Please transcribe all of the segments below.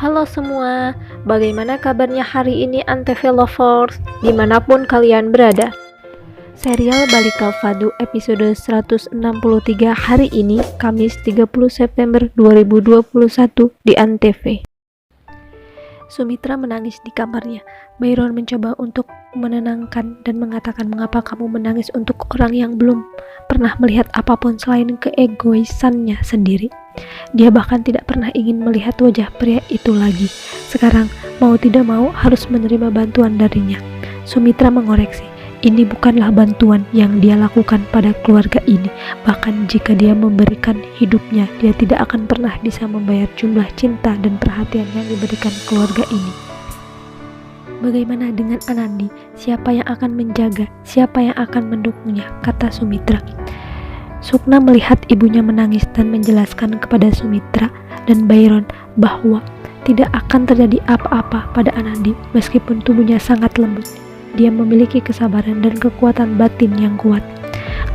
Halo semua, bagaimana kabarnya hari ini Antv Lovers, dimanapun kalian berada? Serial Balik Kalvado episode 163 hari ini, Kamis 30 September 2021 di Antv. Sumitra menangis di kamarnya. Byron mencoba untuk menenangkan dan mengatakan, mengapa kamu menangis untuk orang yang belum pernah melihat apapun selain keegoisannya sendiri. Dia bahkan tidak pernah ingin melihat wajah pria itu lagi. Sekarang mau tidak mau harus menerima bantuan darinya. Sumitra mengoreksi, ini bukanlah bantuan yang dia lakukan pada keluarga ini. Bahkan jika dia memberikan hidupnya, dia tidak akan pernah bisa membayar jumlah cinta dan perhatian yang diberikan keluarga ini. Bagaimana dengan Anandi? Siapa yang akan menjaga? Siapa yang akan mendukungnya? Kata Sumitra. Sukna melihat ibunya menangis dan menjelaskan kepada Sumitra dan Byron bahwa tidak akan terjadi apa-apa pada Anandi meskipun tubuhnya sangat lembut. Dia memiliki kesabaran dan kekuatan batin yang kuat.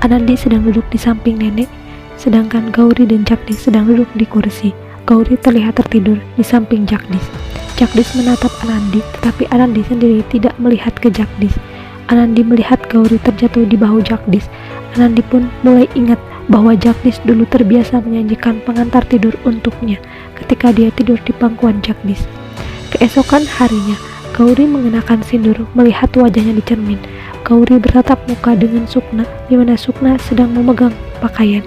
Anandi sedang duduk di samping nenek, sedangkan Gauri dan Jagdis sedang duduk di kursi. Gauri terlihat tertidur di samping Jagdis. Jagdis menatap Anandi, tetapi Anandi sendiri tidak melihat ke Jagdis. Anandi melihat Gauri terjatuh di bahu Jagdis. Anandi pun mulai ingat bahwa Jagdis dulu terbiasa menyanyikan pengantar tidur untuknya ketika dia tidur di pangkuan Jagdis. Keesokan harinya, Gauri mengenakan sindur melihat wajahnya di cermin. Gauri bertatap muka dengan Sukna, di mana Sukna sedang memegang pakaian.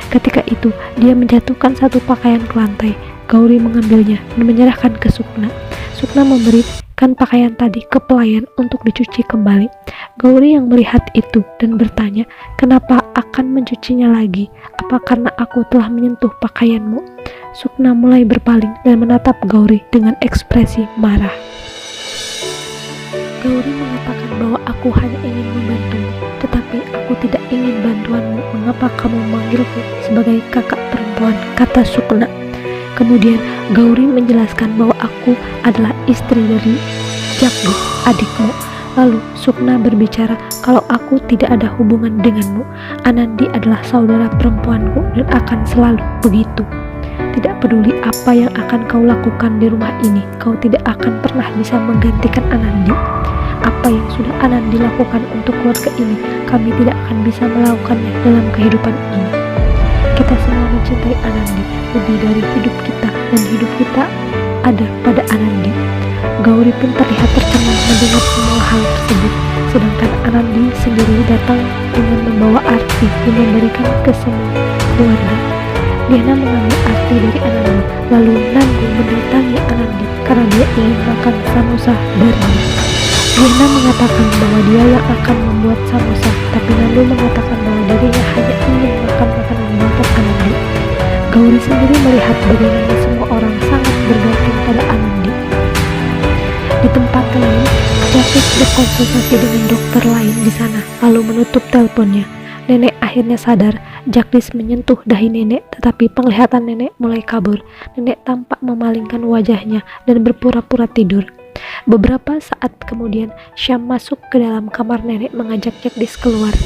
Ketika itu, dia menjatuhkan satu pakaian ke lantai. Gauri mengambilnya dan menyerahkan ke Sukna. Sukna memberikan pakaian tadi ke pelayan untuk dicuci kembali. Gauri yang melihat itu dan bertanya, kenapa akan mencucinya lagi? Apa karena aku telah menyentuh pakaianmu? Sukna mulai berpaling dan menatap Gauri dengan ekspresi marah. Gauri mengatakan bahwa aku hanya ingin membantumu, tetapi aku tidak ingin bantuanmu. Mengapa kamu memanggilku sebagai kakak perempuan? Kata Sukna. Kemudian Gauri menjelaskan bahwa aku adalah istri dari Jagdis, adikmu. Lalu Sukna berbicara, kalau aku tidak ada hubungan denganmu, Anandi adalah saudara perempuanku dan akan selalu begitu. Tidak peduli apa yang akan kau lakukan di rumah ini, kau tidak akan pernah bisa menggantikan Anandi. Apa yang sudah Anandi lakukan untuk keluarga ini, kami tidak akan bisa melakukannya dalam kehidupan ini. Kita semua mencintai Anandi lebih dari hidup kita, dan hidup kita ada pada Anandi. Gauri pun terlihat tercengang mendengar semua hal tersebut, sedangkan Anandi sendiri datang dengan membawa arti yang memberikan ke semua keluarga. Diana mengambil arti dari Anandi, lalu Nandu mendatangi Anandi karena dia ingin makan samosa darinya. Diana mengatakan bahwa dia yang akan membuat samosa, tapi Nandu mengatakan bahwa dirinya hanya ingin makan makanan buatan Anandi. Gauri sendiri melihat bagaimana semua orang sangat bergantung pada Anandi. Di tempat lain, Jagdis berkonsultasi dengan dokter lain di sana, lalu menutup teleponnya. Nenek akhirnya sadar. Jagdis menyentuh dahi nenek, tetapi penglihatan nenek mulai kabur. Nenek tampak memalingkan wajahnya dan berpura-pura tidur. Beberapa saat kemudian, Syam masuk ke dalam kamar nenek mengajak Jagdis keluar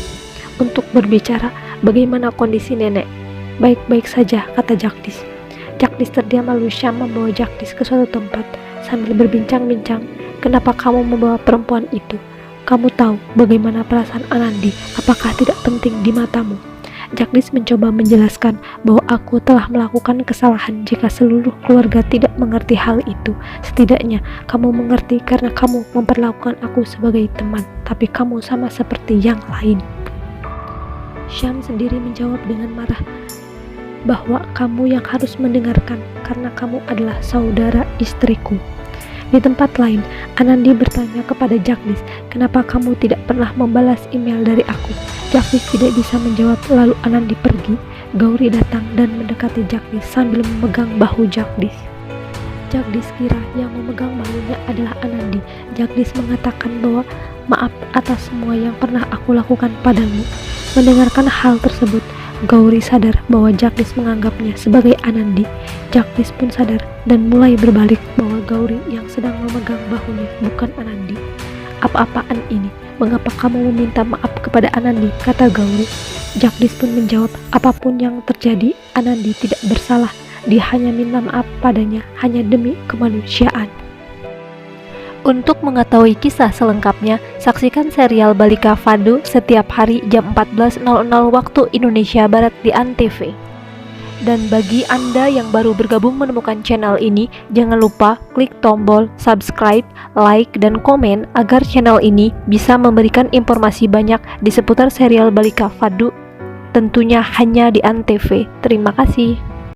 untuk berbicara. Bagaimana kondisi nenek? Baik-baik saja, kata Jagdis. Jagdis terdiam, lalu Syam membawa Jagdis ke suatu tempat sambil berbincang-bincang. Kenapa kamu membawa perempuan itu? Kamu tahu bagaimana perasaan Anandi? Apakah tidak penting di matamu? Jagdis mencoba menjelaskan bahwa aku telah melakukan kesalahan jika seluruh keluarga tidak mengerti hal itu. Setidaknya kamu mengerti karena kamu memperlakukan aku sebagai teman, tapi kamu sama seperti yang lain. Syam sendiri menjawab dengan marah bahwa kamu yang harus mendengarkan karena kamu adalah saudara istriku. Di tempat lain, Anandi bertanya kepada Jagdis, kenapa kamu tidak pernah membalas email dari aku? Jagdis tidak bisa menjawab, lalu Anandi pergi. Gauri datang dan mendekati Jagdis sambil memegang bahu Jagdis. Jagdis kira yang memegang bahunya adalah Anandi. Jagdis mengatakan bahwa maaf atas semua yang pernah aku lakukan padamu. Mendengarkan hal tersebut, Gauri sadar bahwa Jagdis menganggapnya sebagai Anandi. Jagdis pun sadar dan mulai berbalik bahwa Gauri yang sedang memegang bahunya bukan Anandi. Apa-apaan ini? Mengapa kamu meminta maaf kepada Anandi? Kata Gauri. Jagdis pun menjawab, apapun yang terjadi, Anandi tidak bersalah dia hanya minta maaf padanya hanya demi kemanusiaan. Untuk mengetahui kisah selengkapnya, saksikan serial Balika Fado setiap hari jam 14.00 waktu Indonesia Barat di ANTV. Dan bagi Anda yang baru bergabung menemukan channel ini, jangan lupa klik tombol subscribe, like, dan komen agar channel ini bisa memberikan informasi banyak di seputar serial Balika Fado, tentunya hanya di ANTV. Terima kasih.